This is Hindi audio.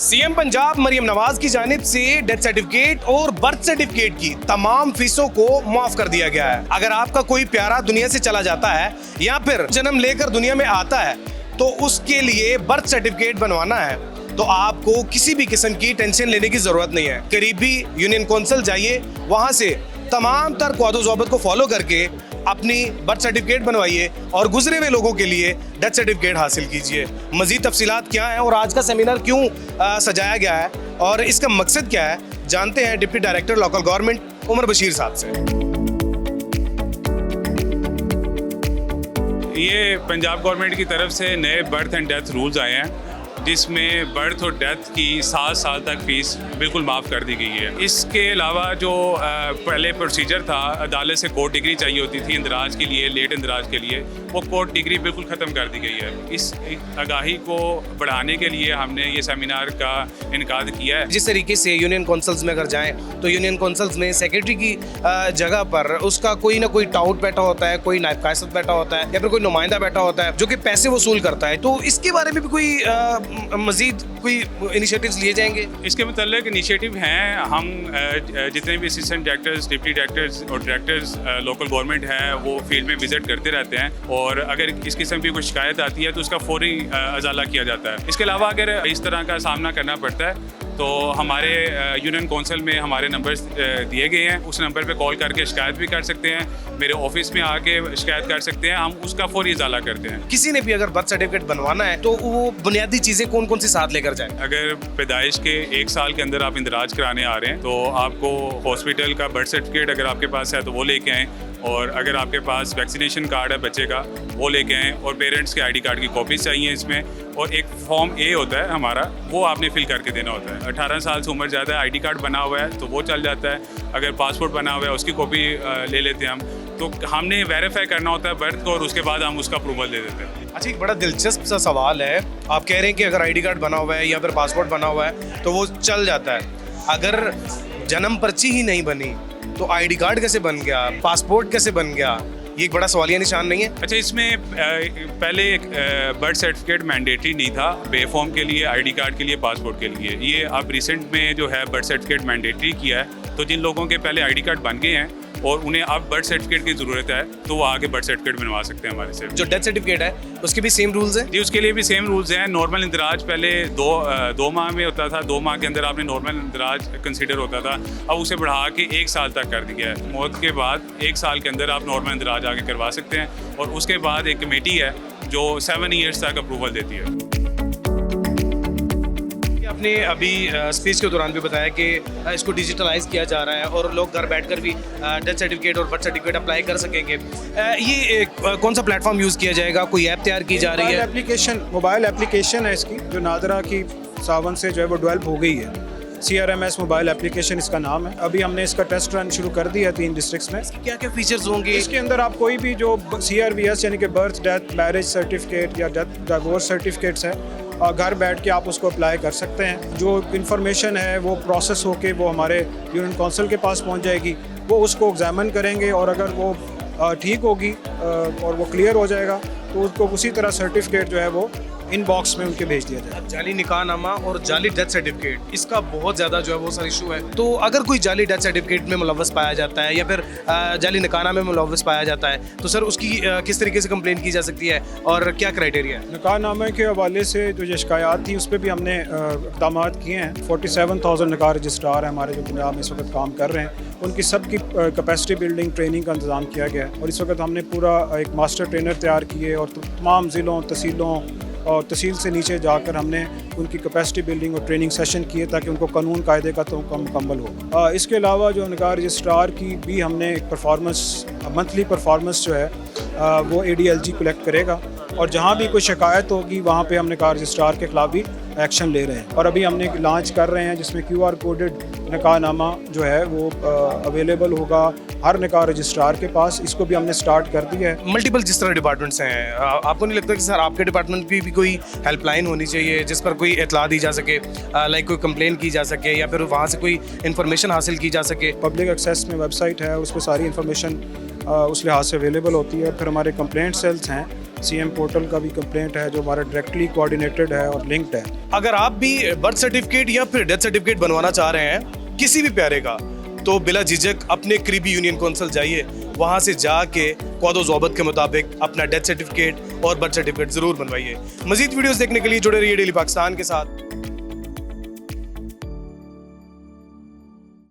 सीएम पंजाब मरियम नवाज की जानिब से डेथ सर्टिफिकेट और बर्थ सर्टिफिकेट की तमाम फीसों को माफ कर दिया गया है। अगर आपका कोई प्यारा दुनिया से चला जाता है या फिर जन्म लेकर दुनिया में आता है तो उसके लिए बर्थ सर्टिफिकेट बनवाना है तो आपको किसी भी किस्म की टेंशन लेने की जरूरत नहीं है। करीबी यूनियन कौंसिल जाइए, वहां से तमाम तर क़वाद ज़ाबित को फॉलो करके अपनी बर्थ सर्टिफिकेट बनवाइए और गुजरे हुए लोगों के लिए डेथ सर्टिफिकेट हासिल कीजिए। मज़ीद तफसीलात क्या हैं और आज का सेमिनार क्यों सजाया गया है और इसका मकसद क्या है, जानते हैं deputy director local government Umar Bashir साहब से। ये पंजाब गवर्नमेंट की तरफ से नए बर्थ एंड डेथ रूल्स आए हैं जिसमें बर्थ और डेथ की 7 साल तक फीस बिल्कुल माफ़ कर दी गई है। इसके अलावा जो पहले प्रोसीजर था, अदालत से कोर्ट डिग्री चाहिए होती थी इंदराज के लिए, लेट इंदराज के लिए, वो कोर्ट डिग्री बिल्कुल ख़त्म कर दी गई है। इस आगाही को बढ़ाने के लिए हमने ये सेमिनार का इनकाद किया है। जिस तरीके से यूनियन कौंसल्स में अगर जाएं तो यूनियन कौंसल्स में सेक्रेटरी की जगह पर उसका कोई ना कोई टाउट बैठा होता है, कोई नायब कायसद बैठा होता है या फिर कोई नुमाइंदा बैठा होता है जो कि पैसे वसूल करता है। तो इसके बारे में भी कोई मजीद कोई इनिशिएटिव्स लिए जाएंगे? इसके मतलब इनिशिएटिव हैं। हम जितने भी असिस्टेंट डायरेक्टर्स, डिप्टी डायरेक्टर्स और डायरेक्टर्स लोकल गवर्नमेंट है वो फील्ड में विजिट करते रहते हैं और अगर इस किस्म की कोई शिकायत आती है तो उसका फौरी अजाला किया जाता है। इसके अलावा अगर इस तरह का सामना करना पड़ता है तो हमारे यूनियन कौंसिल में हमारे नंबर्स दिए गए हैं, उस नंबर पे कॉल करके शिकायत भी कर सकते हैं, मेरे ऑफिस में आके शिकायत कर सकते हैं, हम उसका फौरी इजाला करते हैं। किसी ने भी अगर बर्थ सर्टिफिकेट बनवाना है तो वो बुनियादी चीज़ें कौन कौन सी साथ लेकर जाए? अगर पैदाइश के 1 साल के अंदर आप इंदराज कराने आ रहे हैं तो आपको हॉस्पिटल का बर्थ सर्टिफिकेट अगर आपके पास है तो वो लेके आएँ, और अगर आपके पास वैक्सीनेशन कार्ड है बच्चे का वो लेके आएँ, और पेरेंट्स के आईडी कार्ड की कॉपीज चाहिए इसमें, और एक फॉर्म ए होता है हमारा, वो आपने फिल करके देना होता है। 18 साल से उम्र ज़्यादा है, आईडी कार्ड बना हुआ है तो वो चल जाता है, अगर पासपोर्ट बना हुआ है उसकी कॉपी ले लेते हैं हम। तो हमने वेरीफाई करना होता है बर्थ को और उसके बाद हम उसका अप्रूवल दे देते हैं। अच्छा, एक बड़ा दिलचस्प सा सवाल है, आप कह रहे हैं कि अगर आईडी कार्ड बना हुआ है या फिर पासपोर्ट बना हुआ है तो वो चल जाता है, अगर जन्म पर्ची ही नहीं बनी तो आईडी कार्ड कैसे बन गया, पासपोर्ट कैसे बन गया? ये एक बड़ा सवालिया निशान नहीं है? अच्छा, इसमें पहले एक बर्थ सर्टिफिकेट मैंडेटरी नहीं था बे फॉर्म के लिए, आईडी कार्ड के लिए, पासपोर्ट के लिए। ये अब रिसेंट में जो है बर्थ सर्टिफिकेट मैंडेटरी किया है, तो जिन लोगों के पहले आईडी कार्ड बन गए हैं और उन्हें अब बर्थ सर्टिफिकेट की ज़रूरत है तो वो आगे बर्थ सर्टिफिकेट बनवा सकते हैं हमारे से। जो डेथ सर्टिफिकेट है उसके भी सेम रूल्स हैं? जी, उसके लिए भी सेम रूल्स हैं। नॉर्मल इंदराज पहले दो माह में होता था, 2 माह के अंदर आपने नॉर्मल इंदराज कंसिडर होता था, अब उसे बढ़ा के 1 साल तक कर दिया है। मौत के बाद 1 साल के अंदर आप नॉर्मल इंदराज आगे करवा सकते हैं, और उसके बाद एक कमेटी है जो 7 ईयर्स तक अप्रूवल देती है। आपने अभी स्पीच के दौरान भी बताया कि इसको डिजिटलाइज किया जा रहा है और लोग घर बैठकर भी डेथ सर्टिफिकेट और बर्थ सर्टिफिकेट अप्लाई कर सकेंगे। ये कौन सा प्लेटफॉर्म यूज़ किया जाएगा? कोई ऐप तैयार की जा रही है? मोबाइल एप्लीकेशन है इसकी, जो नादरा की सावन से जो है वो डेवलप हो गई है। CRMS मोबाइल एप्लीकेशन इसका नाम है। अभी हमने इसका टेस्ट रन शुरू कर दिया है 3 डिस्ट्रिक्ट्स में। क्या क्या फीचर्स होंगे इसके अंदर? आप कोई भी जो CRVS यानी कि बर्थ, डेथ, मैरिज सर्टिफिकेट या डेथ डिवोर्स सर्टिफिकेट्स है, घर बैठ के आप उसको अप्लाई कर सकते हैं। जो इन्फॉर्मेशन है वो प्रोसेस होके वो हमारे यूनियन कौंसिल के पास पहुंच जाएगी, वो उसको एग्जामिन करेंगे और अगर वो ठीक होगी और वो क्लियर हो जाएगा तो उसको उसी तरह सर्टिफिकेट जो है वो इनबॉक्स में उनके भेज दिया जाए। जाली निकाहनामा और जाली डेथ सर्टिफिकेट, इसका बहुत ज़्यादा जो है वो सारा इशू है। तो अगर कोई जाली डेथ सर्टिफिकेट में मुलव्वस पाया जाता है या फिर जाली निकाहनामे में मुलव्वस पाया जाता है तो सर उसकी किस तरीके से कंप्लेंट की जा सकती है और क्या क्राइटेरिया है? निकाहनामे के हवाले से जो ये शिकायत थी उस पर भी हमने इक़दाम किए हैं। 47,000 निकाह रजिस्ट्रार हैं हमारे जो पंजाब में इस वक्त काम कर रहे हैं, उनकी सबकी कैपेसिटी बिल्डिंग ट्रेनिंग का इंतज़ाम किया गया है और इस वक्त हमने पूरा एक मास्टर ट्रेनर तैयार किए और तमाम ज़िलों, तहसीलों और तहसील से नीचे जाकर हमने उनकी कैपेसिटी बिल्डिंग और ट्रेनिंग सेशन किए ताकि उनको कानून कायदे का तो मुकम्मल हो। इसके अलावा जो निकाह रजिस्ट्रार की भी हमने एक परफॉर्मेंस, मंथली परफॉर्मेंस जो है वो ADLG कलेक्ट करेगा और जहाँ भी कोई शिकायत होगी वहाँ पे हम निकाह रजिस्ट्रार के खिलाफ भी एक्शन ले रहे हैं। और अभी हमने लॉन्च कर रहे हैं जिसमें QR कोडेड निकाहनामा जो है वो अवेलेबल होगा हर निकाह रजिस्ट्रार के पास। इसको भी हमने स्टार्ट कर दिया है। मल्टीपल जिस तरह डिपार्टमेंट्स हैं, आपको नहीं लगता कि सर आपके डिपार्टमेंट की भी कोई हेल्पलाइन होनी चाहिए जिस पर कोई इतला दी जा सके, लाइक कोई कंप्लेन की जा सके या फिर वहाँ से कोई इन्फॉर्मेशन हासिल की जा सके? पब्लिक एक्सेस में वेबसाइट है, उस पर सारी इन्फॉर्मेशन उस लिहाज से अवेलेबल होती है। फिर हमारे कंप्लेंट सेल्स हैं, CM पोर्टल का भी कंप्लेंट है जो हमारा डायरेक्टली कोऑर्डिनेटेड है और लिंक्ड है। अगर आप भी बर्थ सर्टिफिकेट या फिर डेथ सर्टिफिकेट बनवाना चाह रहे हैं किसी भी प्यारे का, तो बिला झिझक अपने करीबी यूनियन कौंसल जाइए, वहां से जाके कौद ज़ोबत के मुताबिक अपना डेथ सर्टिफिकेट और बर्थ सर्टिफिकेट जरूर बनवाइए। मजीद वीडियोस देखने के लिए जुड़े रहिए डेली पाकिस्तान के साथ।